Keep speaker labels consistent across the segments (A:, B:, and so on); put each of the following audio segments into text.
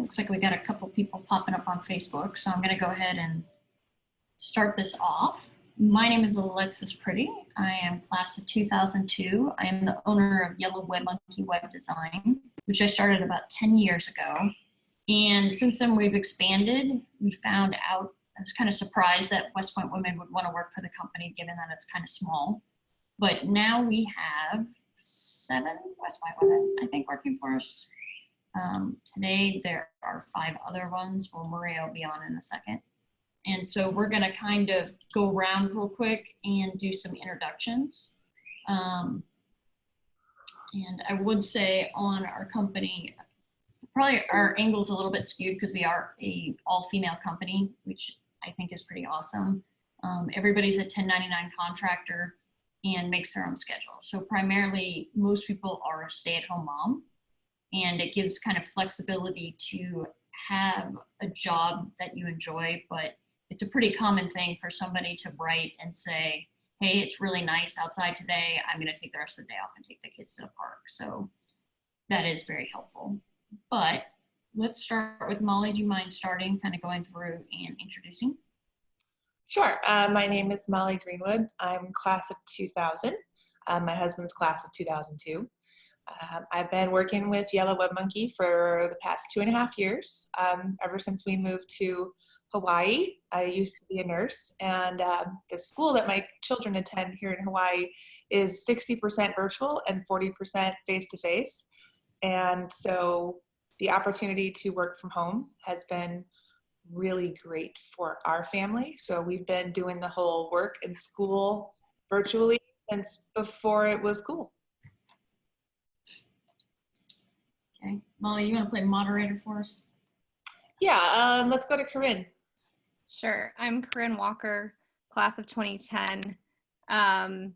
A: looks like we got a couple people popping up on Facebook, so I'm going to go ahead and start this off. My name is Alexis Priddy. I am class of 2002. I am the owner of Yellow Web Monkey Web Design, which I started about 10 years ago. And since then we've expanded. We found out, I was kind of surprised that West Point women would want to work for the company given that it's kind of small. But now we have 7 West Point women, I think, working for us. Today there are 5 other ones. Well, Maria will be on in a second. And so we're going to kind of go around real quick and do some introductions. And I would say on our company, probably our angle's a little bit skewed because we are a all-female company, which I think is pretty awesome. Everybody's a 1099 contractor and makes their own schedule. So primarily, most people are a stay-at-home mom, and it gives kind of flexibility to have a job that you enjoy, but it's a pretty common thing for somebody to write and say, hey, it's really nice outside today. I'm going to take the rest of the day off and take the kids to the park. So that is very helpful. But let's start with Molly. Do you mind starting, kind of going through and introducing?
B: Sure. My name is Molly Greenwood. I'm class of 2000. My husband's class of 2002. I've been working with Yellow Web Monkey for the past 2.5 years. Ever since we moved to Hawaii. I used to be a nurse, and the school that my children attend here in Hawaii is 60% virtual and 40% face-to-face. And so the opportunity to work from home has been really great for our family. So we've been doing the whole work and school virtually since before it was cool.
A: Okay, Molly, you want to play moderator for us?
B: Yeah, let's go to Corrine.
C: Sure. I'm Corrine Walker, class of 2010. I'm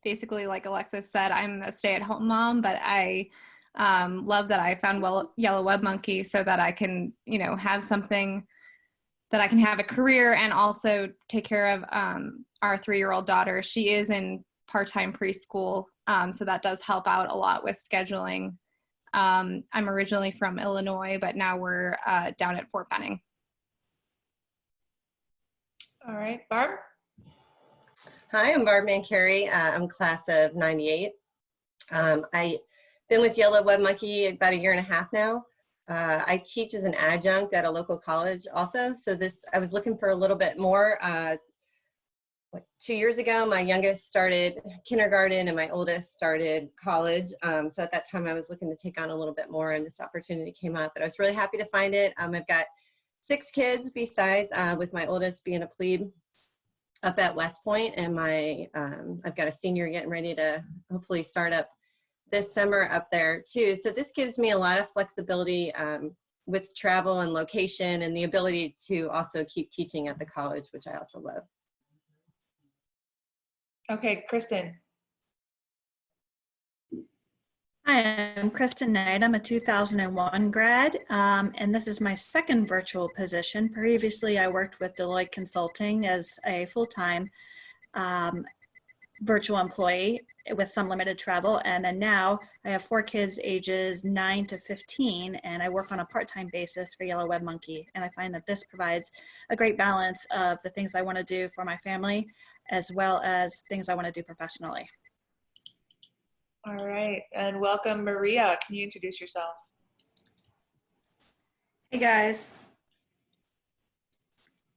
C: basically, like Alexis said, I'm a stay-at-home mom, but I love that I found Yellow Web Monkey so that I can, have something that I can have a career and also take care of our 3-year-old daughter. She is in part-time preschool, so that does help out a lot with scheduling. I'm originally from Illinois, but now we're down at Fort Benning.
B: All right, Barb.
D: Hi, I'm Barb Mancari. I'm class of 98. I've been with Yellow Web Monkey about 1.5 years now. I teach as an adjunct at a local college also. So I was looking for a little bit more. 2 years ago, my youngest started kindergarten and my oldest started college. So at that time I was looking to take on a little bit more, and this opportunity came up, but I was really happy to find it. I've got 6 kids besides, with my oldest being a plebe up at West Point, and I've got a senior getting ready to hopefully start up this summer up there too. So this gives me a lot of flexibility with travel and location, and the ability to also keep teaching at the college, which I also love.
B: Okay, Kristen.
E: Hi, I'm Kristen Knight. I'm a 2001 grad, and this is my second virtual position. Previously, I worked with Deloitte Consulting as a full-time virtual employee with some limited travel, and then now I have 4 kids ages 9 to 15, and I work on a part-time basis for Yellow Web Monkey, and I find that this provides a great balance of the things I want to do for my family as well as things I want to do professionally.
B: All right, and welcome, Maria. Can you introduce yourself?
F: Hey guys,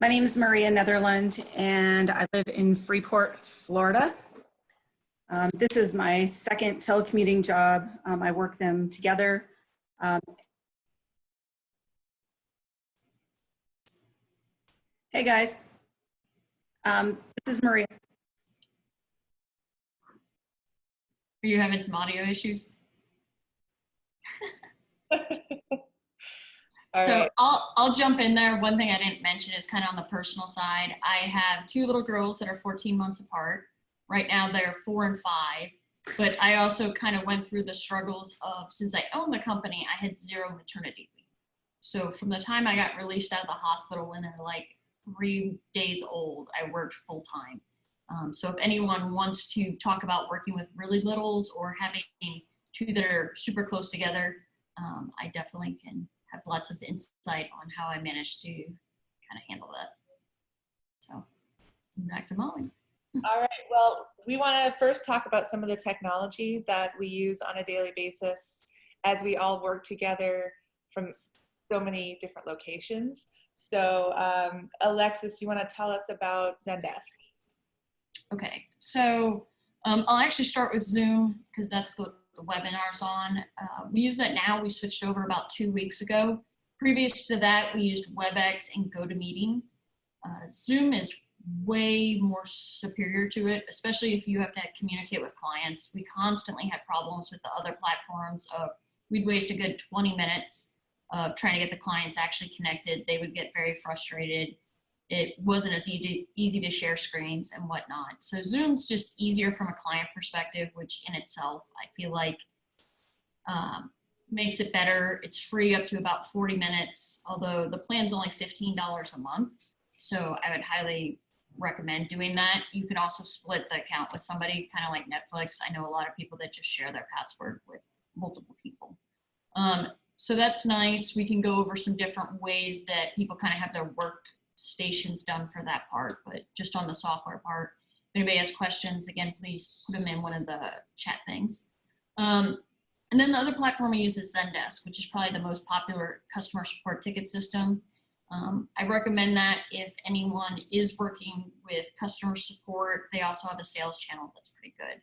F: my name is Maria Netherland, and I live in Freeport, Florida. This is my second telecommuting job. I work them together. Hey guys, this is Maria.
A: Are you having some audio issues? So I'll jump in there. One thing I didn't mention is kind of on the personal side. I have 2 little girls that are 14 months apart. Right now they're 4 and 5, but I also kind of went through the struggles of, since I own the company, I had 0 maternity leave. So from the time I got released out of the hospital when they're like 3 days old, I worked full time. So if anyone wants to talk about working with really littles or having 2 that are super close together, I definitely can have lots of insight on how I managed to kind of handle that. So back to Molly.
B: All right, well, we want to first talk about some of the technology that we use on a daily basis as we all work together from so many different locations. So Alexis, you want to tell us about Zendesk?
A: Okay, so I'll actually start with Zoom because that's the webinar's on. We use that now. We switched over about 2 weeks ago. Previous to that, we used WebEx and GoToMeeting. Zoom is way more superior to it, especially if you have to communicate with clients. We constantly had problems with the other platforms of we'd waste a good 20 minutes of trying to get the clients actually connected. They would get very frustrated. It wasn't as easy to share screens and whatnot. So Zoom's just easier from a client perspective, which in itself, I feel like makes it better. It's free up to about 40 minutes, although the plan's only $15 a month. So I would highly recommend doing that. You can also split the account with somebody, kind of like Netflix. I know a lot of people that just share their password with multiple people. So that's nice. We can go over some different ways that people kind of have their workstations done for that part, but just on the software part. If anybody has questions, again, please put them in one of the chat things. And then the other platform we use is Zendesk, which is probably the most popular customer support ticket system. I recommend that if anyone is working with customer support. They also have a sales channel that's pretty good.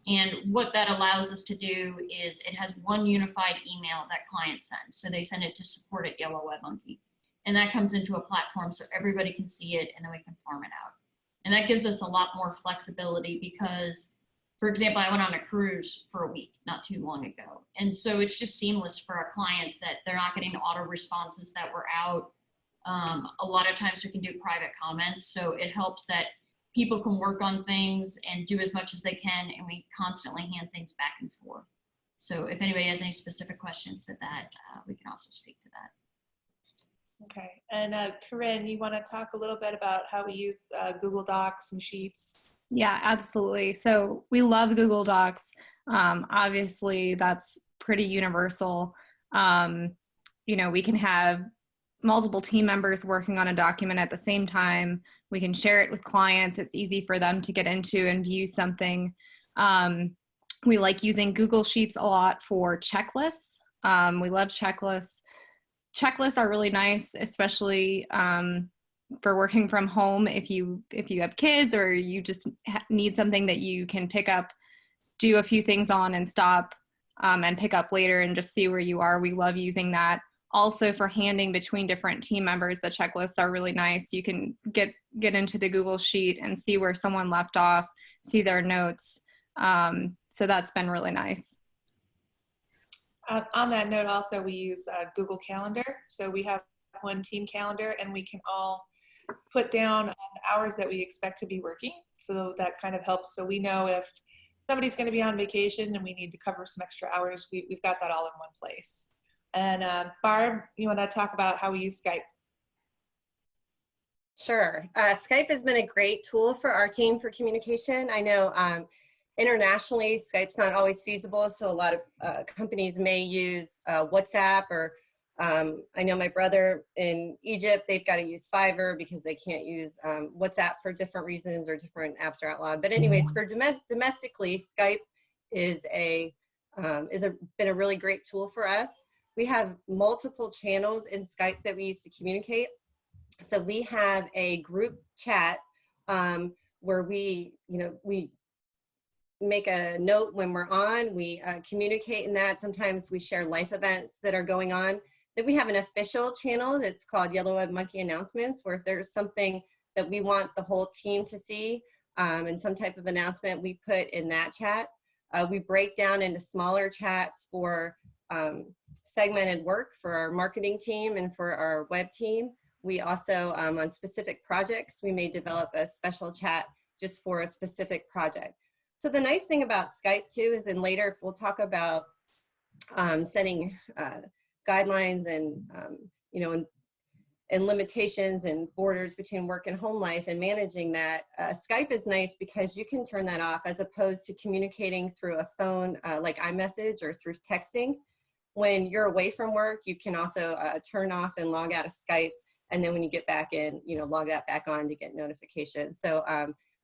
A: And what that allows us to do is it has one unified email that clients send. So they send it to support@YellowWebMonkey. And that comes into a platform so everybody can see it and then we can farm it out. And that gives us a lot more flexibility because, for example, I went on a cruise for a week not too long ago. And so it's just seamless for our clients that they're not getting auto responses that were out. A lot of times we can do private comments. So it helps that people can work on things and do as much as they can, and we constantly hand things back and forth. So if anybody has any specific questions to that, we can also speak to that.
B: Okay, and Corrine, you want to talk a little bit about how we use Google Docs and Sheets?
C: Yeah, absolutely. So we love Google Docs. Obviously, that's pretty universal. You know, we can have multiple team members working on a document at the same time. We can share it with clients. It's easy for them to get into and view something. We like using Google Sheets a lot for checklists. We love checklists. Checklists are really nice, especially for working from home. If you have kids or you just need something that you can pick up, do a few things on and stop and pick up later and just see where you are. We love using that. Also for handing between different team members, the checklists are really nice. You can get into the Google Sheet and see where someone left off, see their notes. So that's been really nice.
B: On that note, also, we use Google Calendar. So we have one team calendar and we can all put down the hours that we expect to be working. So that kind of helps. So we know if somebody's going to be on vacation and we need to cover some extra hours, we've got that all in one place. And Barb, you want to talk about how we use Skype?
D: Sure. Skype has been a great tool for our team for communication. I know internationally, Skype's not always feasible, so a lot of companies may use WhatsApp, or I know my brother in Egypt, they've got to use Fiverr because they can't use WhatsApp for different reasons, or different apps are outlawed. But anyways, for domestically, Skype is been a really great tool for us. We have multiple channels in Skype that we use to communicate. So we have a group chat where we make a note when we're on, we communicate in that. Sometimes we share life events that are going on. Then we have an official channel that's called Yellow Web Monkey Announcements, where if there's something that we want the whole team to see and some type of announcement, we put in that chat. We break down into smaller chats for segmented work for our marketing team and for our web team. We also, on specific projects, we may develop a special chat just for a specific project. So the nice thing about Skype too is, and later we'll talk about setting guidelines and and limitations and borders between work and home life and managing that. Skype is nice because you can turn that off as opposed to communicating through a phone like iMessage or through texting. when you're away from work, you can also turn off and log out of Skype. And then when you get back in, log that back on to get notifications. So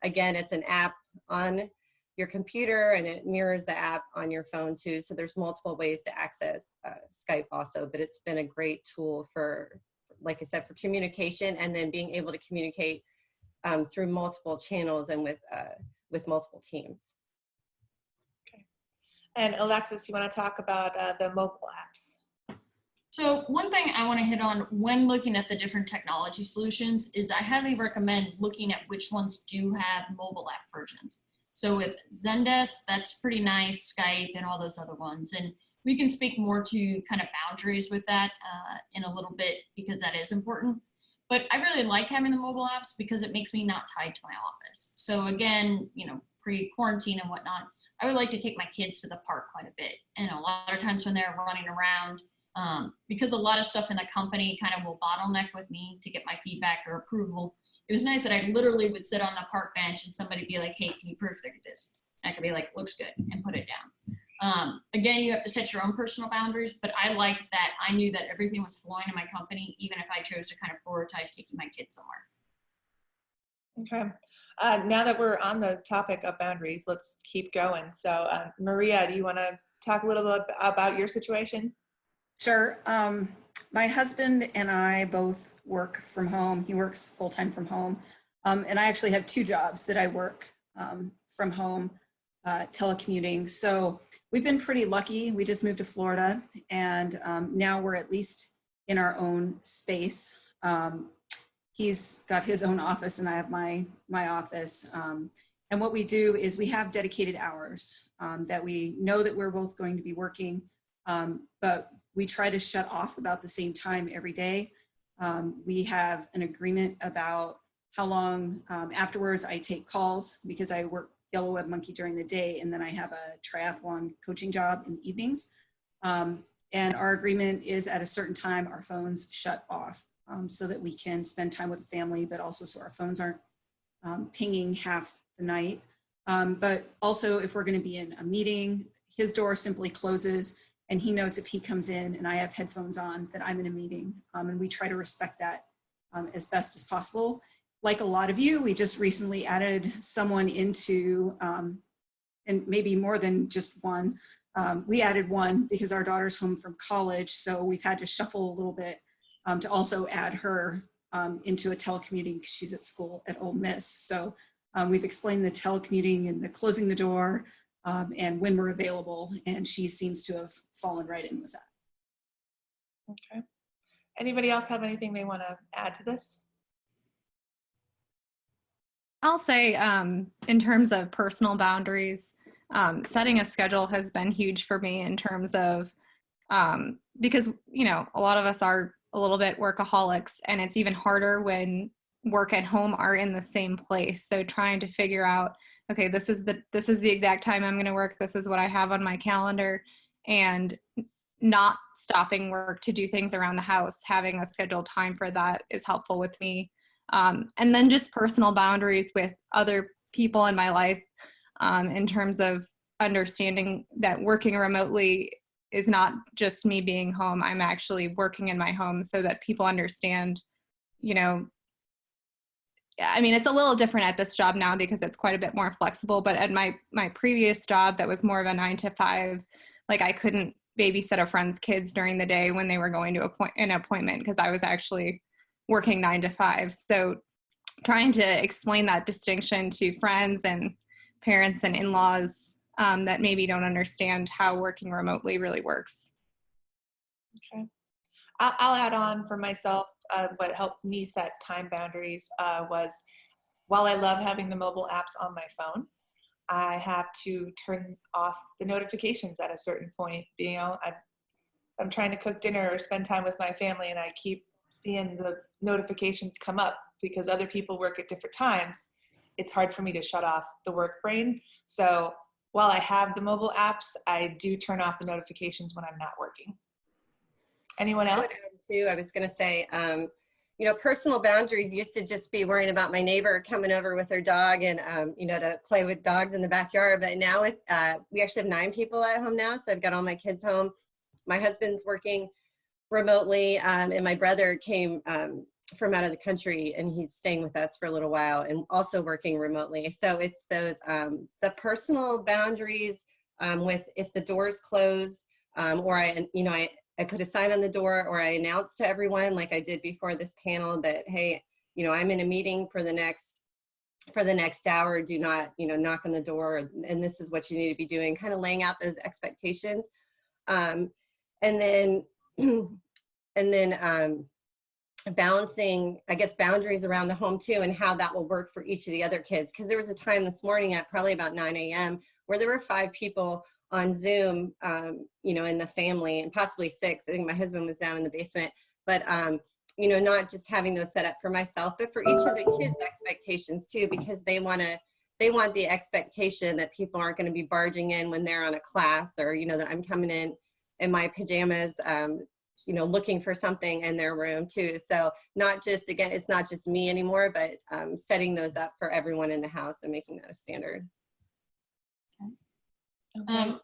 D: again, it's an app on your computer and it mirrors the app on your phone too. So there's multiple ways to access Skype also, but it's been a great tool for, like I said, for communication and then being able to communicate through multiple channels and with multiple teams.
B: Okay. And Alexis, you want to talk about the mobile apps?
A: So one thing I want to hit on when looking at the different technology solutions is I highly recommend looking at which ones do have mobile app versions. So with Zendesk, that's pretty nice, Skype and all those other ones. And we can speak more to kind of boundaries with that in a little bit because that is important. But I really like having the mobile apps because it makes me not tied to my office. So again, pre-quarantine and whatnot, I would like to take my kids to the park quite a bit. And a lot of times when they're running around, because a lot of stuff in the company kind of will bottleneck with me to get my feedback or approval. It was nice that I literally would sit on the park bench and somebody be like, hey, can you proofread this? And I could be like, looks good, and put it down. Again, you have to set your own personal boundaries, but I like that I knew that everything was flowing in my company, even if I chose to kind of prioritize taking my kids somewhere.
B: Okay. Now that we're on the topic of boundaries, let's keep going. So Maria, do you want to talk a little bit about your situation?
F: Sure. My husband and I both work from home. He works full-time from home. And I actually have 2 jobs that I work from home, telecommuting. So we've been pretty lucky. We just moved to Florida and now we're at least in our own space. He's got his own office and I have my office. And what we do is we have dedicated hours that we know that we're both going to be working, but we try to shut off about the same time every day. We have an agreement about how long afterwards I take calls because I work Yellow Web Monkey during the day and then I have a triathlon coaching job in the evenings. And our agreement is at a certain time our phones shut off so that we can spend time with the family, but also so our phones aren't pinging half the night. But also if we're going to be in a meeting, his door simply closes and he knows if he comes in and I have headphones on that I'm in a meeting. And we try to respect that as best as possible. Like a lot of you, we just recently added someone into, and maybe more than just one. We added one because our daughter's home from college. So we've had to shuffle a little bit to also add her into a telecommuting because she's at school at Ole Miss. So we've explained the telecommuting and the closing the door and when we're available, and she seems to have fallen right in with that.
B: Okay. Anybody else have anything they want to add to this?
C: I'll say in terms of personal boundaries, setting a schedule has been huge for me in terms of, because, a lot of us are a little bit workaholics and it's even harder when work and home are in the same place. So trying to figure out, okay, this is the exact time I'm going to work. This is what I have on my calendar, and not stopping work to do things around the house. Having a scheduled time for that is helpful with me. And then just personal boundaries with other people in my life in terms of understanding that working remotely is not just me being home. I'm actually working in my home so that people understand, I mean, it's a little different at this job now because it's quite a bit more flexible, but at my previous job that was more of a 9 to 5, like I couldn't babysit a friend's kids during the day when they were going to an appointment because I was actually working 9 to 5. So trying to explain that distinction to friends and parents and in-laws that maybe don't understand how working remotely really works.
B: Okay. I'll add on for myself. What helped me set time boundaries was, while I love having the mobile apps on my phone, I have to turn off the notifications at a certain point. I'm trying to cook dinner or spend time with my family and I keep seeing the notifications come up because other people work at different times. It's hard for me to shut off the work brain. So while I have the mobile apps, I do turn off the notifications when I'm not working. Anyone else?
D: I was going to say, personal boundaries used to just be worrying about my neighbor coming over with her dog and, to play with dogs in the backyard. But now we actually have 9 people at home now. So I've got all my kids home. my husband's working remotely, and my brother came from out of the country, and he's staying with us for a little while and also working remotely. So it's those the personal boundaries with if the doors close, or I put a sign on the door, or I announce to everyone, like I did before this panel, that, hey, I'm in a meeting for the next hour. Do not, knock on the door, and this is what you need to be doing. Kind of laying out those expectations, and then balancing, I guess, boundaries around the home too, and how that will work for each of the other kids. Because there was a time this morning at probably about 9 a.m. where there were 5 people on Zoom, in the family, and possibly 6. I think my husband was down in the basement, but not just having those set up for myself, but for each of the kids' expectations too, because they want the expectation that people aren't going to be barging in when they're on a class, or that I'm coming in my pajamas, looking for something in their room too. So it's not just me anymore, but setting those up for everyone in the house and making that a standard.
B: Okay.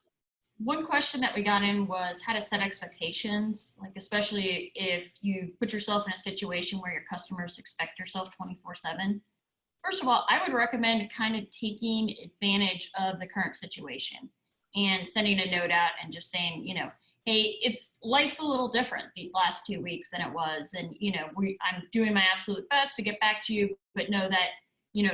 A: One question that we got in was how to set expectations, like especially if you put yourself in a situation where your customers expect yourself 24/7. First of all, I would recommend kind of taking advantage of the current situation and sending a note out and just saying, hey, life's a little different these last 2 weeks than it was. And, I'm doing my absolute best to get back to you, but know that,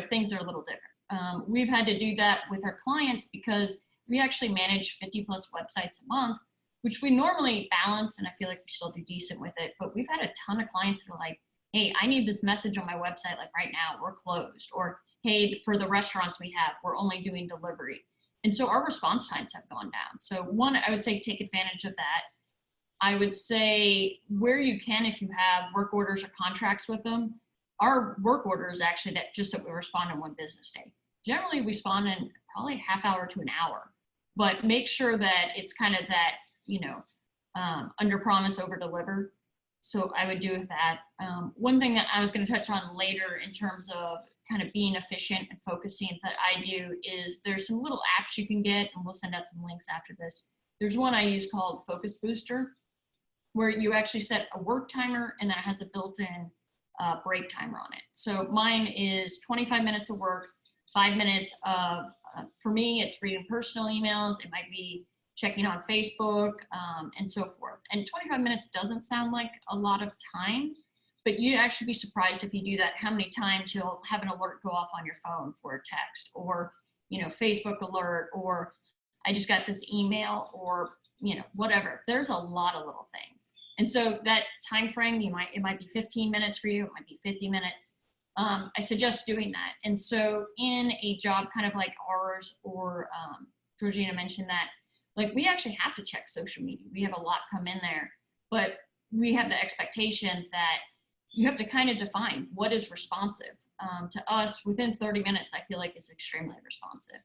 A: things are a little different. We've had to do that with our clients because we actually manage 50 plus websites a month, which we normally balance. And I feel like we still do decent with it, but we've had a ton of clients that are like, hey, I need this message on my website. Like right now we're closed, or, hey, for the restaurants we have, we're only doing delivery. And so our response times have gone down. So one, I would say take advantage of that. I would say where you can, if you have work orders or contracts with them, our work order is actually that we respond in 1 business day. Generally, we respond in probably half hour to an hour, but make sure that it's kind of that, under promise, over deliver. So I would do with that. One thing that I was going to touch on later in terms of kind of being efficient and focusing that I do is there's some little apps you can get, and we'll send out some links after this. There's one I use called Focus Booster, where you actually set a work timer and then it has a built-in break timer on it. So mine is 25 minutes of work, 5 minutes of, for me, it's reading personal emails. It might be checking on Facebook, and so forth. And 25 minutes doesn't sound like a lot of time, but you'd actually be surprised if you do that, how many times you'll have an alert go off on your phone for a text, or, Facebook alert, or I just got this email, or, whatever. There's a lot of little things. And so that time frame, it might be 15 minutes for you, it might be 50 minutes. I suggest doing that. And so in a job kind of like ours, or Georgina mentioned that, like, we actually have to check social media. We have a lot come in there, but we have the expectation that you have to kind of define what is responsive. To us, within 30 minutes, I feel like is extremely responsive.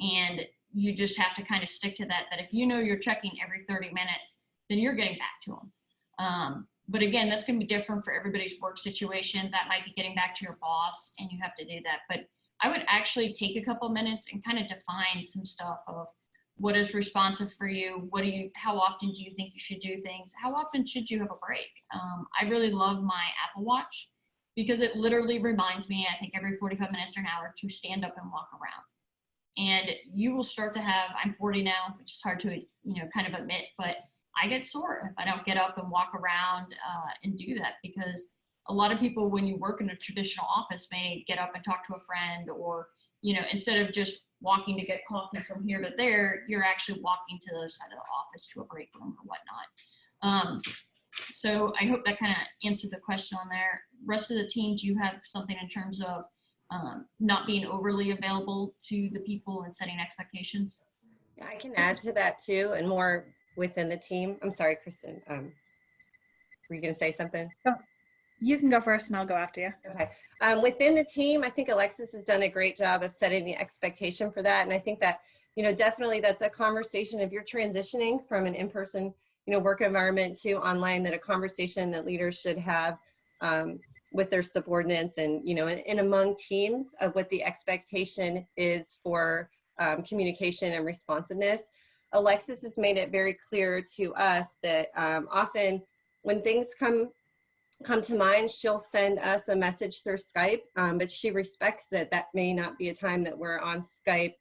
A: And you just have to kind of stick to that if you're checking every 30 minutes, then you're getting back to them. But again, that's going to be different for everybody's work situation. That might be getting back to your boss, and you have to do that. But I would actually take a couple minutes and kind of define some stuff of what is responsive for you. How often do you think you should do things? How often should you have a break? I really love my Apple Watch because it literally reminds me, I think every 45 minutes or an hour, to stand up and walk around. And you will start to have, I'm 40 now, which is hard to, kind of admit, but I get sore if I don't get up and walk around and do that, because a lot of people, when you work in a traditional office, may get up and talk to a friend, or, instead of just walking to get coffee from here to there, you're actually walking to the other side of the office to a break room or whatnot. So I hope that kind of answered the question on there. Rest of the team, do you have something in terms of not being overly available to the people and setting expectations?
D: Yeah, I can add to that too, and more within the team. I'm sorry, Kristen. Were you going to say something?
E: Oh, you can go first and I'll go after you.
D: Okay. Within the team, I think Alexis has done a great job of setting the expectation for that. And I think that, definitely that's a conversation. If you're transitioning from an in-person, work environment to online, that a conversation that leaders should have with their subordinates, and, and among teams, of what the expectation is for communication and responsiveness. Alexis has made it very clear to us that often when things come to mind, she'll send us a message through Skype, but she respects that that may not be a time that we're on Skype,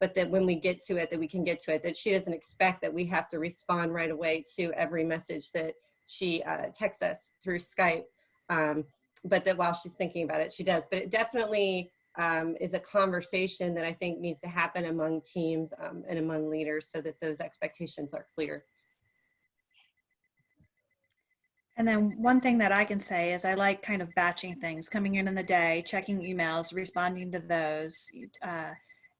D: but that when we get to it, that we can get to it, that she doesn't expect that we have to respond right away to every message that she texts us through Skype, but that while she's thinking about it, she does. But it definitely is a conversation that I think needs to happen among teams and among leaders so that those expectations are clear.
E: And then one thing that I can say is I like kind of batching things, coming in the day, checking emails, responding to those.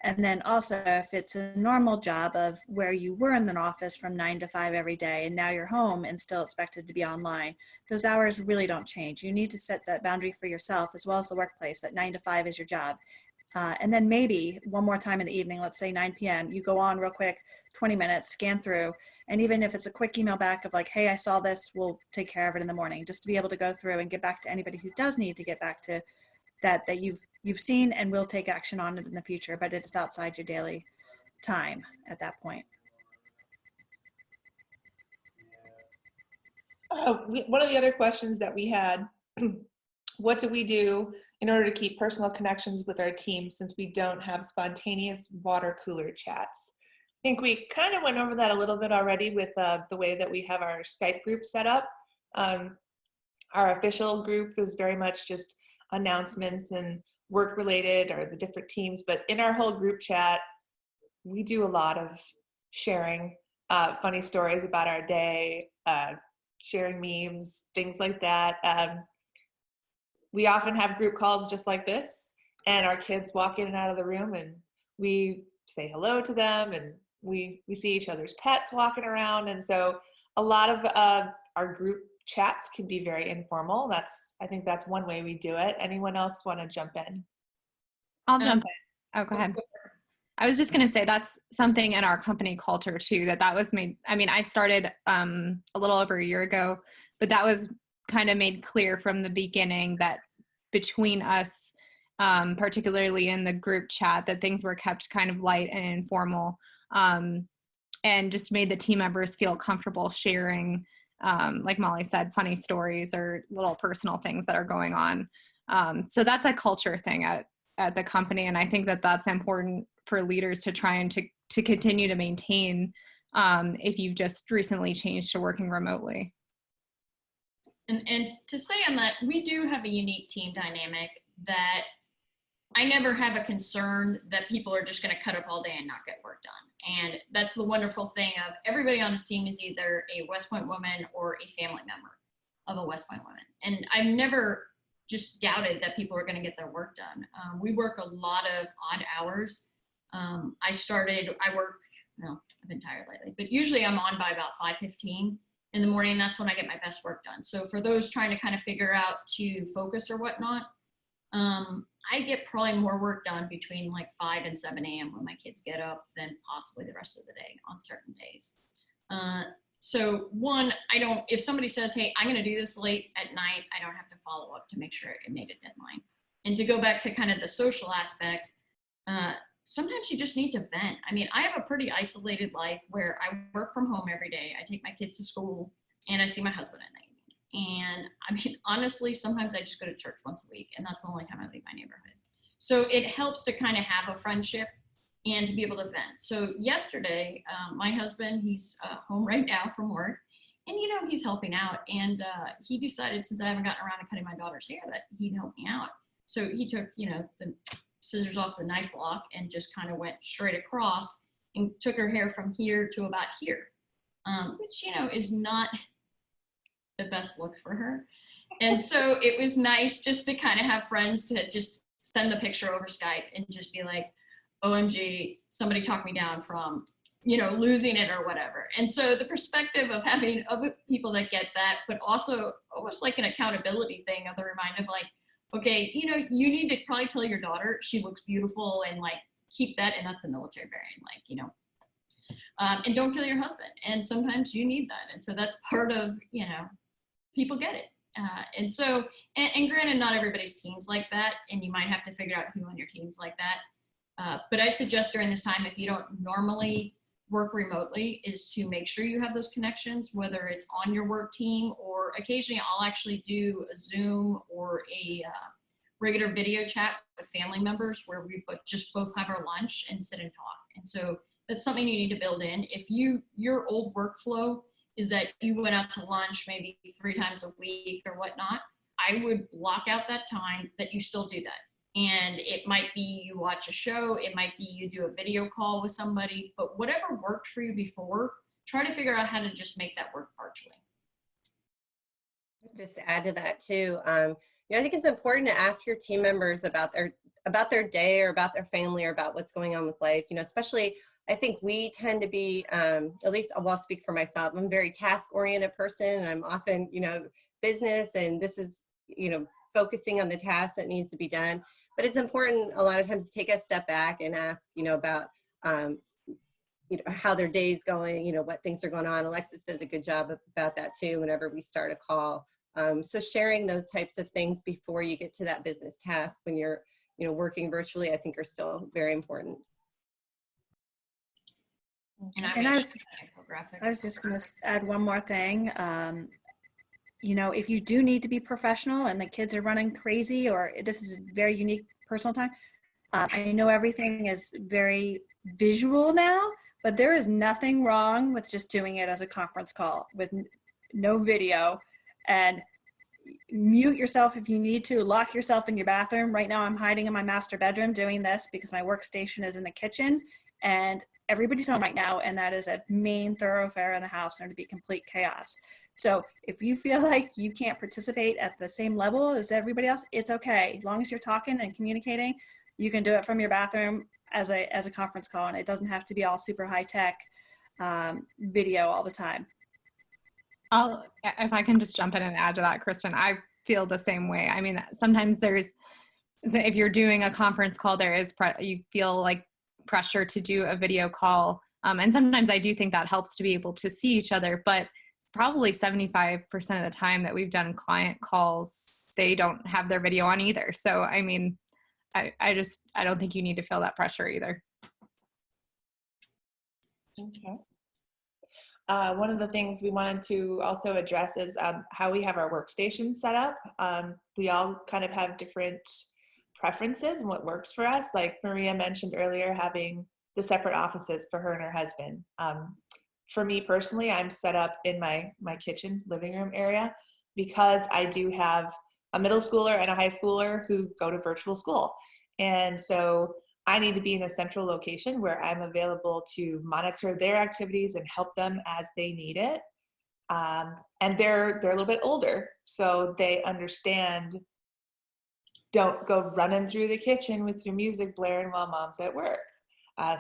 E: And then also if it's a normal job of where you were in an office from 9 to 5 every day and now you're home and still expected to be online, those hours really don't change. You need to set that boundary for yourself as well as the workplace, that 9 to 5 is your job. And then maybe one more time in the evening, let's say 9 p.m., you go on real quick, 20 minutes, scan through. And even if it's a quick email back of like, hey, I saw this, we'll take care of it in the morning, just to be able to go through and get back to anybody who does need to get back to that you've seen and will take action on it in the future, but it's outside your daily time at that point.
B: One of the other questions that we had, what do we do in order to keep personal connections with our team since we don't have spontaneous water cooler chats? I think we kind of went over that a little bit already with the way that we have our Skype group set up. Our official group is very much just announcements and work related or the different teams, but in our whole group chat, we do a lot of sharing funny stories about our day, sharing memes, things like that. We often have group calls just like this, and our kids walk in and out of the room and we say hello to them, and we see each other's pets walking around. And so a lot of our group chats can be very informal. I think that's one way we do it. Anyone else want to jump in?
C: I'll jump in. Oh, go ahead. I was just going to say that's something in our company culture too, that was made. I mean, I started a little over a year ago, but that was kind of made clear from the beginning that between us, particularly in the group chat, that things were kept kind of light and informal, and just made the team members feel comfortable sharing, like Molly said, funny stories or little personal things that are going on. So that's a culture thing at the company. And I think that that's important for leaders to try and to continue to maintain if you've just recently changed to working remotely.
A: And to say on that, we do have a unique team dynamic that I never have a concern that people are just going to cut up all day and not get work done. And that's the wonderful thing of everybody on the team is either a West Point woman or a family member of a West Point woman. And I've never just doubted that people are going to get their work done. We work a lot of odd hours. I've been tired lately, but usually I'm on by about 5:15 in the morning. That's when I get my best work done. So for those trying to kind of figure out to focus or whatnot, I get probably more work done between like 5 and 7 a.m. when my kids get up than possibly the rest of the day on certain days. So one, if somebody says, hey, I'm going to do this late at night, I don't have to follow up to make sure it made a deadline. And to go back to kind of the social aspect, sometimes you just need to vent. I mean, I have a pretty isolated life where I work from home every day. I take my kids to school and I see my husband at night. And I mean, honestly, sometimes I just go to church once a week and that's the only time I leave my neighborhood. So it helps to kind of have a friendship and to be able to vent. So yesterday, my husband, he's home right now from work, and he's helping out. And he decided, since I haven't gotten around to cutting my daughter's hair, that he'd help me out. So he took, the scissors off the knife block and just kind of went straight across and took her hair from here to about here, which, is not the best look for her. And so it was nice just to kind of have friends to just send the picture over Skype and just be like, OMG, somebody talked me down from, losing it or whatever. And so the perspective of having other people that get that, but also almost like an accountability thing of the reminder of like, okay, you need to probably tell your daughter she looks beautiful and like keep that, and that's the military variant, and don't kill your husband. And sometimes you need that. And so that's part of, people get it. And so, and granted, not everybody's team's like that, and you might have to figure out who on your team's like that. But I'd suggest during this time, if you don't normally work remotely is to make sure you have those connections, whether it's on your work team or occasionally I'll actually do a Zoom or a regular video chat with family members where we just both have our lunch and sit and talk. And so that's something you need to build in. If your old workflow is that you went out to lunch maybe 3 times a week or whatnot, I would block out that time that you still do that. And it might be you watch a show, it might be you do a video call with somebody, but whatever worked for you before, try to figure out how to just make that work virtually.
D: Just to add to that too, I think it's important to ask your team members about their day or about their family or about what's going on with life. Especially I think we tend to be, at least I'll speak for myself. I'm a very task-oriented person, and I'm often, business, and this is, focusing on the task that needs to be done. But it's important a lot of times to take a step back and ask, about, how their day's going, what things are going on. Alexis does a good job about that too whenever we start a call. So sharing those types of things before you get to that business task when you're, working virtually, I think are still very important.
A: And
E: I was just going to add one more thing. If you do need to be professional and the kids are running crazy, or this is a very unique personal time, I know everything is very visual now, but there is nothing wrong with just doing it as a conference call with no video, and mute yourself if you need to, lock yourself in your bathroom. Right now I'm hiding in my master bedroom doing this because my workstation is in the kitchen and everybody's home right now, and that is a main thoroughfare in the house, and it'd be complete chaos. So if you feel like you can't participate at the same level as everybody else, it's okay. As long as you're talking and communicating, you can do it from your bathroom as a conference call, and it doesn't have to be all super high tech video all the time.
C: If I can just jump in and add to that, Kristen, I feel the same way. I mean, sometimes if you're doing a conference call, you feel like pressure to do a video call. And sometimes I do think that helps to be able to see each other, but it's probably 75% of the time that we've done client calls, they don't have their video on either. So, I mean, I don't think you need to feel that pressure either.
B: Okay. One of the things we wanted to also address is how we have our workstations set up. We all kind of have different preferences and what works for us. Like Maria mentioned earlier, having the separate offices for her and her husband. For me personally, I'm set up in my kitchen living room area because I do have a middle schooler and a high schooler who go to virtual school. And so I need to be in a central location where I'm available to monitor their activities and help them as they need it. And they're a little bit older, so they understand, don't go running through the kitchen with your music blaring while mom's at work.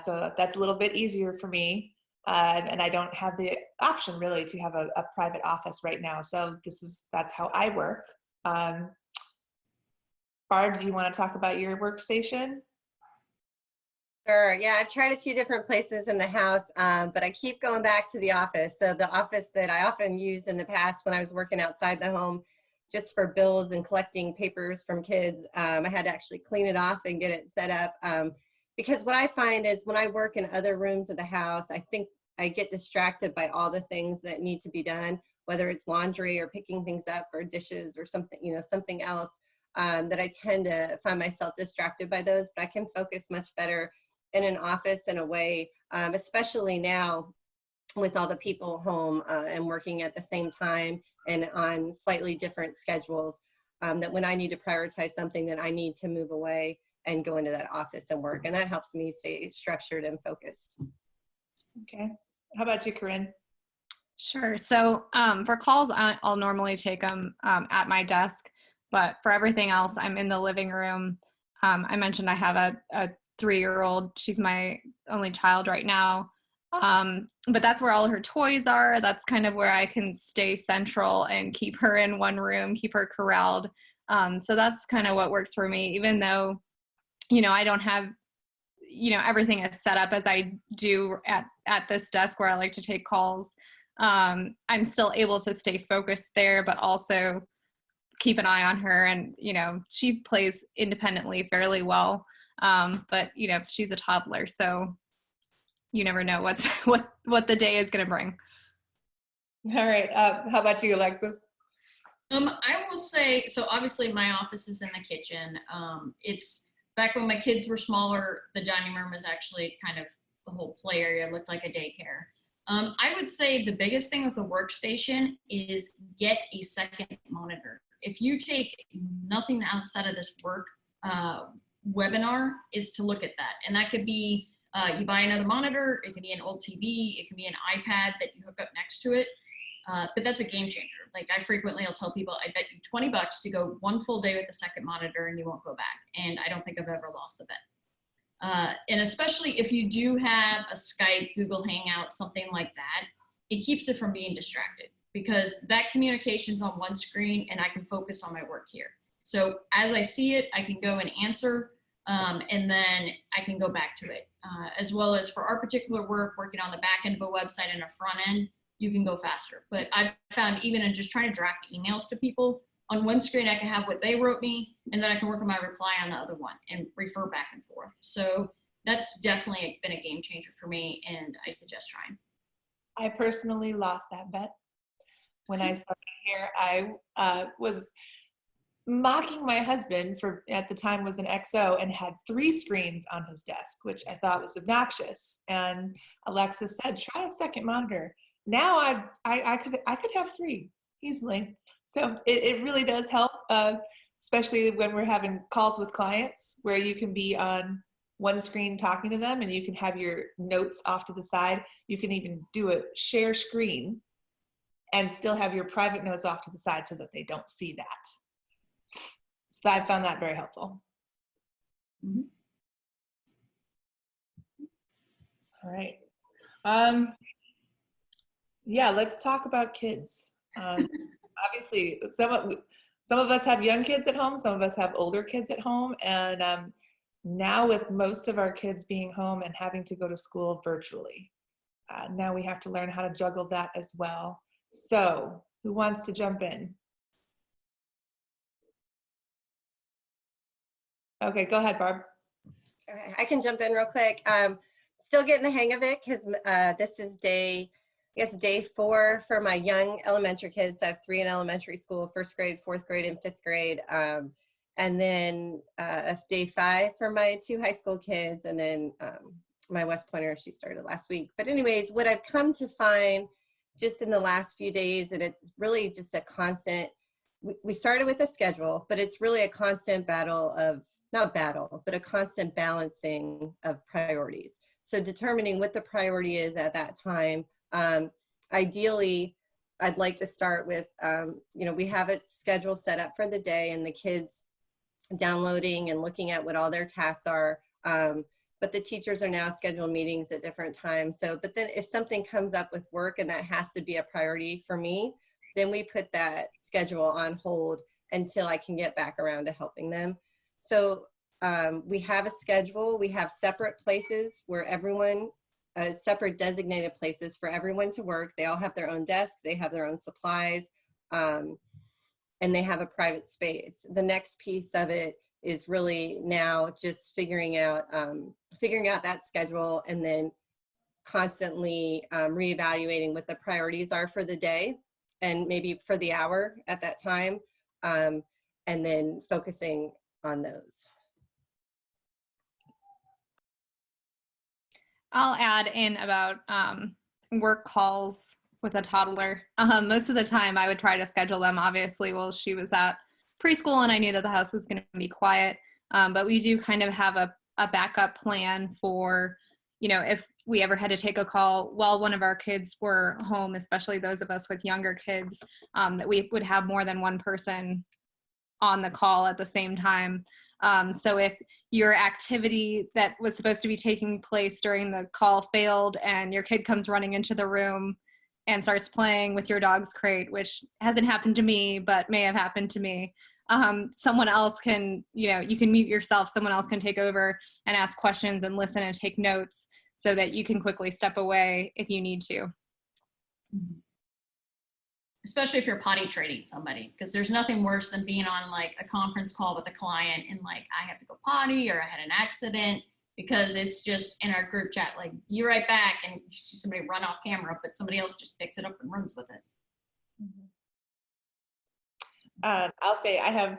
B: So that's a little bit easier for me. And I don't have the option really to have a private office right now. So that's how I work. Barb, do you want to talk about your workstation?
D: Sure. Yeah, I've tried a few different places in the house, but I keep going back to the office. So the office that I often used in the past when I was working outside the home, just for bills and collecting papers from kids, I had to actually clean it off and get it set up. Because what I find is when I work in other rooms of the house, I think I get distracted by all the things that need to be done, whether it's laundry or picking things up or dishes or something, something else, that I tend to find myself distracted by those, but I can focus much better in an office in a way, especially now with all the people home and working at the same time and on slightly different schedules, that when I need to prioritize something, then I need to move away and go into that office and work. And that helps me stay structured and focused.
B: Okay. How about you, Corrine?
C: Sure. So for calls, I'll normally take them at my desk, but for everything else, I'm in the living room. I mentioned I have a 3-year-old. She's my only child right now. But that's where all her toys are. That's kind of where I can stay central and keep her in one room, keep her corralled. So that's kind of what works for me, even though, I don't have, everything is set up as I do at this desk where I like to take calls. I'm still able to stay focused there, but also keep an eye on her. And, she plays independently fairly well. But, she's a toddler. So you never know what the day is going to bring.
B: All right. How about you, Alexis?
A: I will say, so obviously my office is in the kitchen. It's back when my kids were smaller, the dining room was actually kind of the whole play area looked like a daycare. I would say the biggest thing with the workstation is get a second monitor. If you take nothing outside of this work webinar, is to look at that. And that could be, you buy another monitor, it could be an old TV, it could be an iPad that you hook up next to it. But that's a game changer. Like I frequently will tell people, I bet you $20 to go one full day with the second monitor and you won't go back. And I don't think I've ever lost the bet. And especially if you do have a Skype, Google Hangout, something like that, it keeps it from being distracted because that communication's on one screen and I can focus on my work here. So as I see it, I can go and answer and then I can go back to it. As well as for our particular work, working on the back end of a website and a front end, you can go faster. But I've found even in just trying to draft emails to people, on one screen I can have what they wrote me, and then I can work on my reply on the other one and refer back and forth. So that's definitely been a game changer for me, and I suggest trying.
B: I personally lost that bet. When I started here, I was mocking my husband for, at the time was an XO, and had 3 screens on his desk, which I thought was obnoxious. And Alexis said, try a second monitor. Now I could have 3 easily. So it really does help, especially when we're having calls with clients where you can be on one screen talking to them and you can have your notes off to the side. You can even do a share screen and still have your private notes off to the side so that they don't see that. So I found that very helpful.
A: Mm-hmm.
B: All right. Yeah, let's talk about kids. Obviously, some of us have young kids at home, some of us have older kids at home, and now with most of our kids being home and having to go to school virtually, now we have to learn how to juggle that as well. So, who wants to jump in? Okay, go ahead, Barb.
D: Okay, I can jump in real quick. Still getting the hang of it because this is day 4 for my young elementary kids. I have 3 in elementary school, 1st grade, 4th grade, and 5th grade. And then day 5 for my 2 high school kids. And then my West Pointer, she started last week. But anyways, what I've come to find just in the last few days, and it's really just a constant, we started with a schedule, but it's really a constant battle of, not battle, but a constant balancing of priorities. So determining what the priority is at that time. Ideally, I'd like to start with, we have a schedule set up for the day and the kids downloading and looking at what all their tasks are. But the teachers are now scheduling meetings at different times. So, but then if something comes up with work and that has to be a priority for me, then we put that schedule on hold until I can get back around to helping them. So we have a schedule, we have separate places where everyone, separate designated places for everyone to work. They all have their own desk, they have their own supplies, and they have a private space. The next piece of it is really now just figuring out that schedule and then constantly reevaluating what the priorities are for the day and maybe for the hour at that time, and then focusing on those.
C: I'll add in about work calls with a toddler. Most of the time I would try to schedule them, obviously, while she was at preschool and I knew that the house was going to be quiet. But we do kind of have a backup plan for, if we ever had to take a call while one of our kids were home, especially those of us with younger kids, that we would have more than one person on the call at the same time. So if your activity that was supposed to be taking place during the call failed and your kid comes running into the room and starts playing with your dog's crate, which hasn't happened to me, but may have happened to me, someone else can, you can mute yourself, someone else can take over and ask questions and listen and take notes so that you can quickly step away if you need to.
A: Especially if you're potty training somebody, because there's nothing worse than being on like a conference call with a client and like, I have to go potty or I had an accident. because it's just in our group chat, like, be right back, and you see somebody run off camera, but somebody else just picks it up and runs with it.
B: I'll say I have,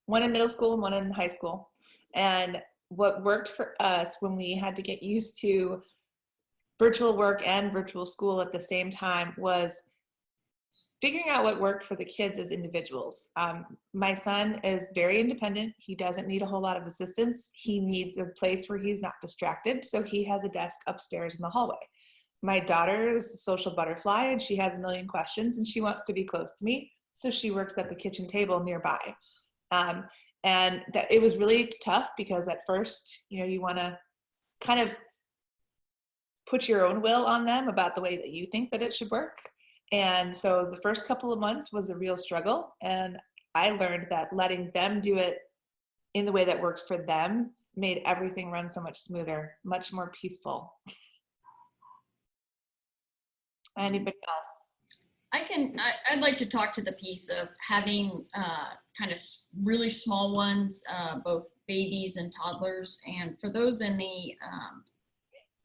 B: one in middle school and one in high school. And what worked for us when we had to get used to virtual work and virtual school at the same time was figuring out what worked for the kids as individuals. My son is very independent. He doesn't need a whole lot of assistance. He needs a place where he's not distracted. So he has a desk upstairs in the hallway. My daughter is a social butterfly, and she has a million questions, and she wants to be close to me. So she works at the kitchen table nearby. And that it was really tough because at first, you want to kind of put your own will on them about the way that you think that it should work. And so the first couple of months was a real struggle. And I learned that letting them do it in the way that works for them made everything run so much smoother, much more peaceful. Anybody else?
A: I'd like to talk to the piece of having kind of really small ones, both babies and toddlers. And for those in the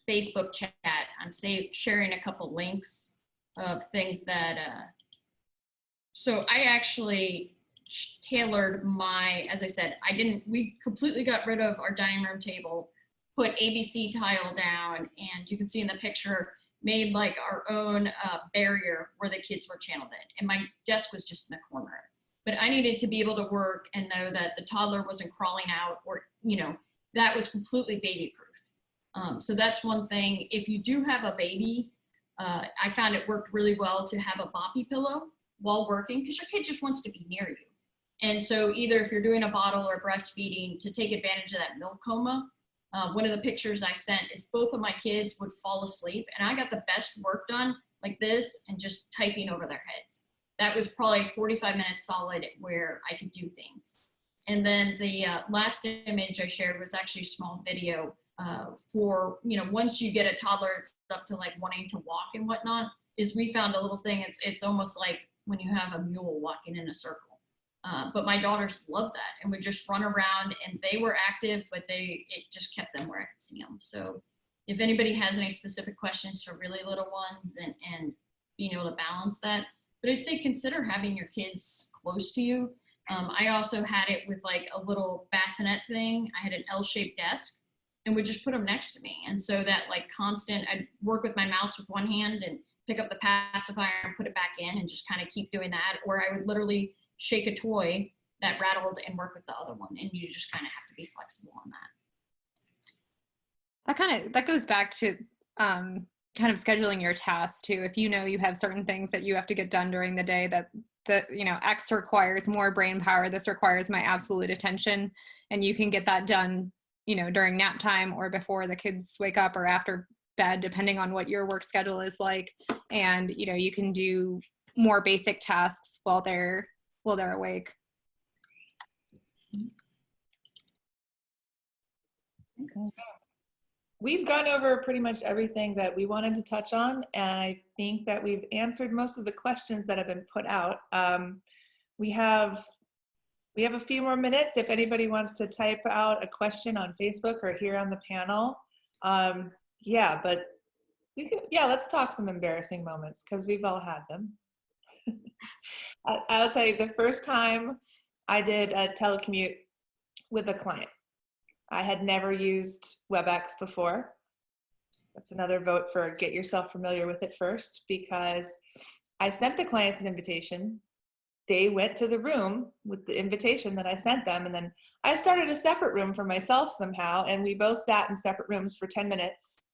A: Facebook chat, I'm sharing a couple links of things that, so I actually tailored as I said, we completely got rid of our dining room table, put ABC tile down, and you can see in the picture, made like our own barrier where the kids were channeled in. And my desk was just in the corner. But I needed to be able to work and know that the toddler wasn't crawling out, or, that was completely baby proofed. So that's one thing. If you do have a baby, I found it worked really well to have a boppy pillow while working, because your kid just wants to be near you. And so either if you're doing a bottle or breastfeeding, to take advantage of that milk coma. One of the pictures I sent is both of my kids would fall asleep, and I got the best work done like this and just typing over their heads. That was probably 45 minutes solid where I could do things. And then the last image I shared was actually a small video for, once you get a toddler, it's up to like wanting to walk and whatnot, is we found a little thing. It's almost like when you have a mule walking in a circle. But my daughters loved that and would just run around, and they were active, but it just kept them where I could see them. So if anybody has any specific questions for really little ones and being able to balance that, but I'd say consider having your kids close to you. I also had it with like a little bassinet thing. I had an L-shaped desk and would just put them next to me. And so that like constant, I'd work with my mouse with one hand and pick up the pacifier and put it back in and just kind of keep doing that. Or I would literally shake a toy that rattled and work with the other one. And you just kind of have to be flexible on that.
C: That goes back to kind of scheduling your tasks too. If you have certain things that you have to get done during the day that X requires more brain power, this requires my absolute attention, and you can get that done, during nap time or before the kids wake up or after bed, depending on what your work schedule is like. And, you can do more basic tasks while they're awake.
B: We've gone over pretty much everything that we wanted to touch on, and I think that we've answered most of the questions that have been put out. We have a few more minutes if anybody wants to type out a question on Facebook or here on the panel. But let's talk some embarrassing moments, because we've all had them. I'll say the first time I did a telecommute with a client, I had never used WebEx before. That's another vote for get yourself familiar with it first, because I sent the clients an invitation. They went to the room with the invitation that I sent them, and then I started a separate room for myself somehow, and we both sat in separate rooms for 10 minutes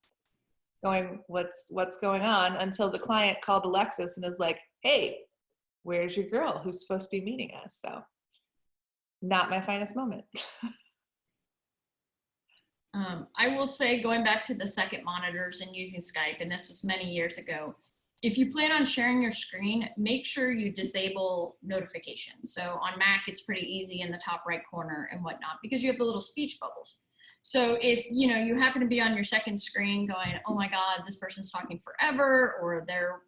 B: going, what's going on, until the client called Alexis and is like, hey, where's your girl who's supposed to be meeting us? So not my finest moment.
A: I will say, going back to the second monitors and using Skype, and this was many years ago, if you plan on sharing your screen, make sure you disable notifications. So on Mac, it's pretty easy in the top right corner and whatnot, because you have the little speech bubbles. So if you happen to be on your second screen going, oh my God, this person's talking forever, or they're,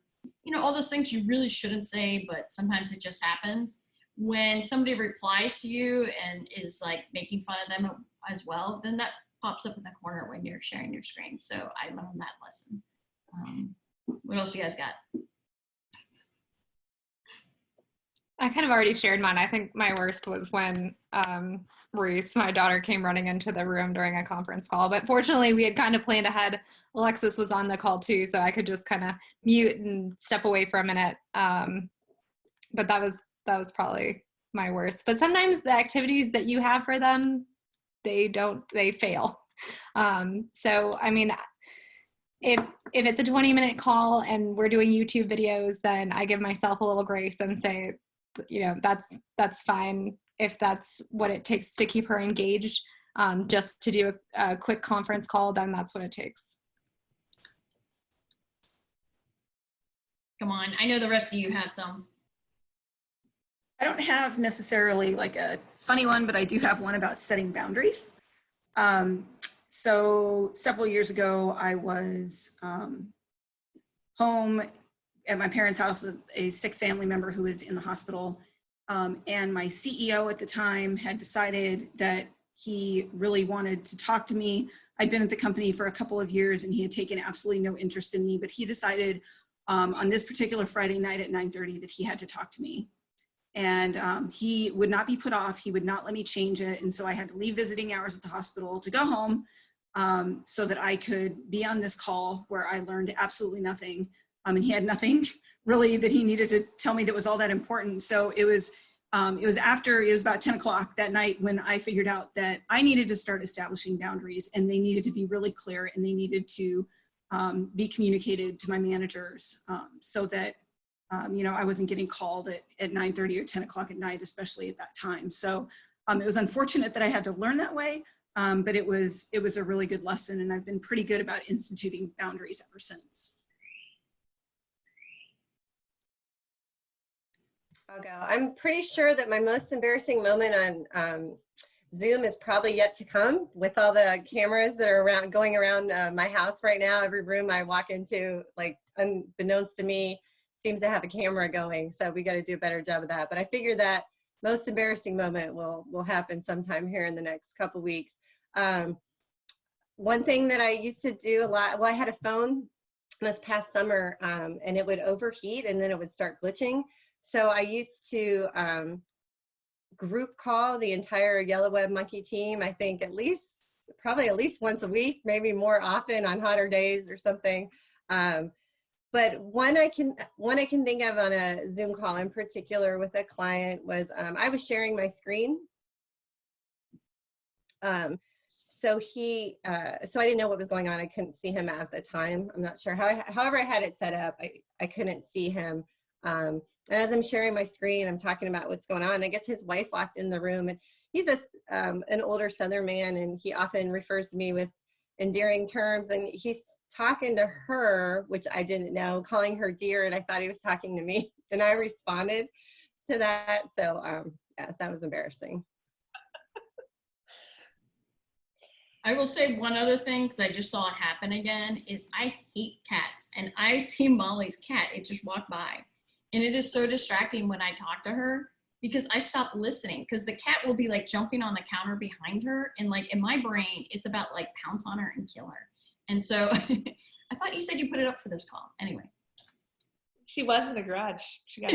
A: all those things you really shouldn't say, but sometimes it just happens. When somebody replies to you and is like making fun of them as well, then pops up in the corner when you're sharing your screen. So I learned that lesson. What else you guys got?
C: I kind of already shared mine. I think my worst was when Reese, my daughter, came running into the room during a conference call. But fortunately, we had kind of planned ahead. Alexis was on the call too, so I could just kind of mute and step away for a minute. But that was probably my worst. But sometimes the activities that you have for them, they fail. So I mean, if it's a 20-minute call and we're doing YouTube videos, then I give myself a little grace and say, you know, that's fine if that's what it takes to keep her engaged. Just to do a quick conference call, then that's what it takes.
A: Come on, I know the rest of you have some.
F: I don't have necessarily like a funny one, but I do have one about setting boundaries. So several years ago, I was home at my parents' house with a sick family member who was in the hospital. And my CEO at the time had decided that he really wanted to talk to me. I'd been at the company for a couple of years and he had taken absolutely no interest in me, but he decided on this particular Friday night at 9:30 that he had to talk to me. And he would not be put off. He would not let me change it. And so I had to leave visiting hours at the hospital to go home so that I could be on this call where I learned absolutely nothing. And he had nothing really that he needed to tell me that was all that important. So it was about 10 o'clock that night when I figured out that I needed to start establishing boundaries, and they needed to be really clear, and they needed to be communicated to my managers so that you know, I wasn't getting called at 9:30 or 10 o'clock at night, especially at that time. So it was unfortunate that I had to learn that way, but it was a really good lesson, and I've been pretty good about instituting boundaries ever since.
D: I'll go. I'm pretty sure that my most embarrassing moment on Zoom is probably yet to come, with all the cameras that are going around my house right now. Every room I walk into, like unbeknownst to me, seems to have a camera going. So we got to do a better job of that. But I figure that most embarrassing moment will happen sometime here in the next couple weeks. One thing that I used to do a lot, well, I had a phone this past summer and it would overheat and then it would start glitching. So I used to group call the entire Yellow Web Monkey team, I think probably at least once a week, maybe more often on hotter days or something. But one I can think of on a Zoom call in particular with a client was I was sharing my screen. So I didn't know what was going on. I couldn't see him at the time. I'm not sure however I had it set up. I couldn't see him. And as I'm sharing my screen, I'm talking about what's going on. I guess his wife walked in the room, and he's an older Southern man, and he often refers to me with endearing terms, and he's talking to her, which I didn't know, calling her dear, and I thought he was talking to me, and I responded to that. So yeah, that was embarrassing.
A: I will say one other thing, because I just saw it happen again, is I hate cats, and I see Molly's cat. It just walked by, and it is so distracting when I talk to her, because I stop listening, because the cat will be like jumping on the counter behind her, and like in my brain, it's about like pounce on her and kill her. And so I thought you said you put it up for this call. Anyway.
B: She was in the garage. She got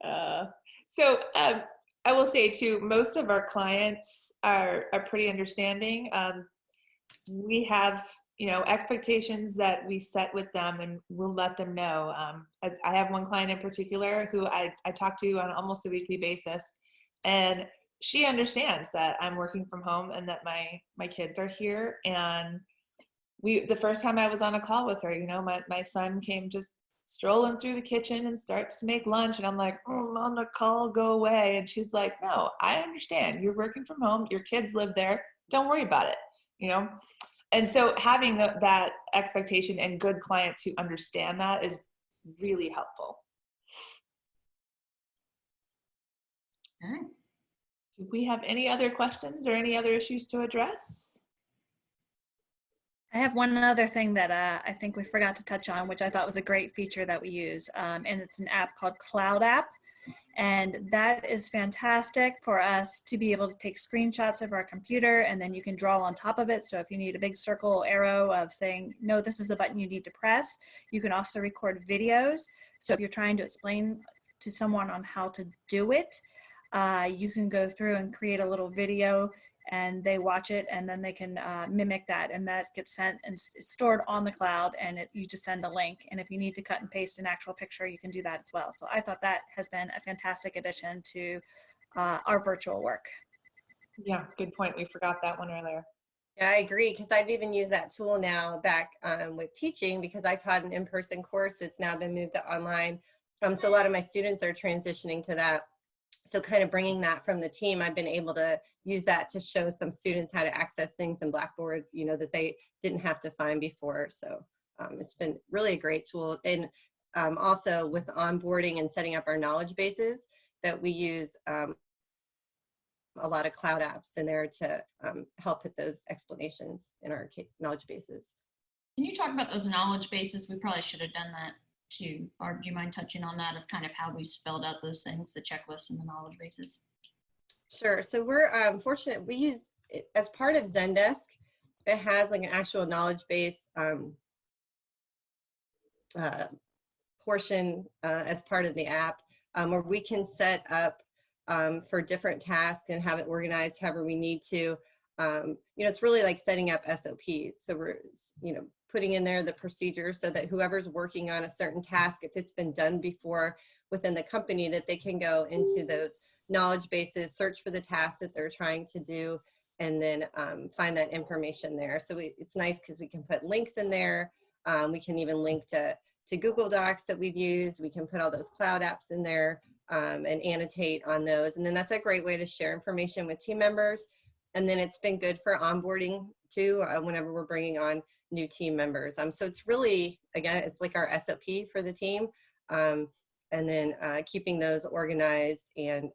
B: out. So I will say too, most of our clients are pretty understanding. We have, you know, expectations that we set with them, and we'll let them know. I have one client in particular who I talk to on almost a weekly basis, and she understands that I'm working from home and that my kids are here. And the first time I was on a call with her, you know, my son came just strolling through the kitchen and starts to make lunch. And I'm like, oh, I'm on the call, go away. And she's like, no, I understand. You're working from home. Your kids live there. Don't worry about it, you know? And so having that expectation and good clients who understand that is really helpful.
A: All right.
B: Do we have any other questions or any other issues to address?
E: I have one other thing that I think we forgot to touch on, which I thought was a great feature that we use. And it's an app called Cloud App. And that is fantastic for us to be able to take screenshots of our computer, and then you can draw on top of it. So if you need a big circle arrow of saying, no, this is the button you need to press, you can also record videos. So if you're trying to explain to someone on how to do it, you can go through and create a little video and they watch it, and then they can mimic that, and that gets sent and it's stored on the cloud, and you just send a link. And if you need to cut and paste an actual picture, you can do that as well. So I thought that has been a fantastic addition to our virtual work.
B: Yeah, good point. We forgot that one earlier.
D: Yeah, I agree, because I've even used that tool now back with teaching, because I taught an in-person course. It's now been moved to online. So a lot of my students are transitioning to that. So kind of bringing that from the team, I've been able to use that to show some students how to access things in Blackboard, you know, that they didn't have to find before. So it's been really a great tool. And also with onboarding and setting up our knowledge bases, that we use a lot of cloud apps in there to help with those explanations in our knowledge bases.
A: Can you talk about those knowledge bases? We probably should have done that too. Barb, do you mind touching on that, of kind of how we spelled out those things, the checklists and the knowledge bases?
D: Sure. So we're fortunate. We use, as part of Zendesk, it has like an actual knowledge base portion as part of the app, where we can set up for different tasks and have it organized however we need to. You know, it's really like setting up SOPs. So we're, you know, putting in there the procedures so that whoever's working on a certain task, if it's been done before within the company, that they can go into those knowledge bases, search for the tasks that they're trying to do, and then find that information there. So it's nice because we can put links in there. We can even link to Google Docs that we've used. We can put all those cloud apps in there and annotate on those. And then that's a great way to share information with team members. And then it's been good for onboarding too, whenever we're bringing on new team members. So it's really, again, it's like our SOP for the team. And then keeping those organized and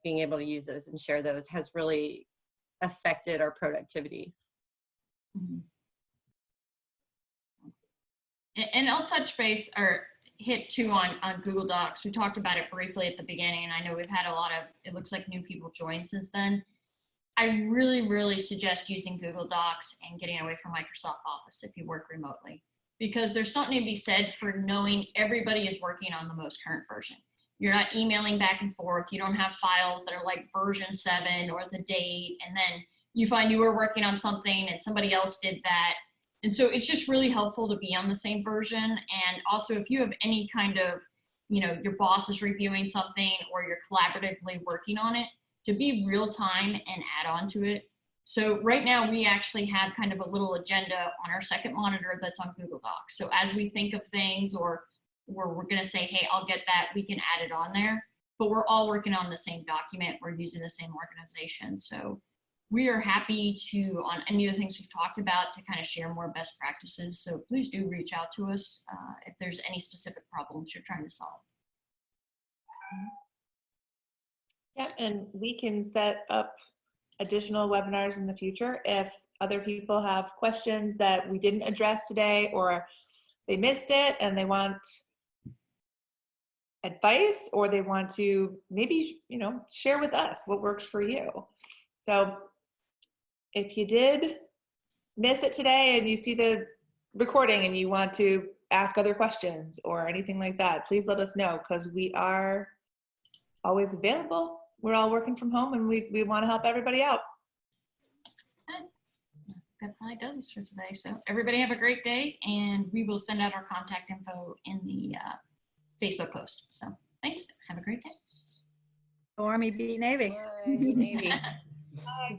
D: being able to use those and share those has really affected our productivity.
A: Mm-hmm. And I'll touch base or hit too on Google Docs. We talked about it briefly at the beginning, and I know we've had a lot of, it looks like, new people join since then. I really, really suggest using Google Docs and getting away from Microsoft Office if you work remotely, because there's something to be said for knowing everybody is working on the most current version. You're not emailing back and forth. You don't have files that are like version 7 or the date, and then you find you were working on something and somebody else did that. And so it's just really helpful to be on the same version. And also, if you have any kind of, you know, your boss is reviewing something or you're collaboratively working on it, to be real time and add on to it. So right now we actually have kind of a little agenda on our second monitor that's on Google Docs. So as we think of things or we're going to say, hey, I'll get that, we can add it on there. But we're all working on the same document. We're using the same organization. So we are happy to, on any of the things we've talked about, to kind of share more best practices. So please do reach out to us if there's any specific problems you're trying to solve.
B: Yeah, and we can set up additional webinars in the future if other people have questions that we didn't address today, or they missed it and they want advice, or they want to maybe, you know, share with us what works for you. So if you did miss it today and you see the recording and you want to ask other questions or anything like that, please let us know, because we are always available. We're all working from home and we want to help everybody out.
A: That probably does us for today. So everybody have a great day, and we will send out our contact info in the Facebook post. So thanks. Have a great day.
E: Go Army, beat Navy.
D: Bye, Navy.
B: Bye.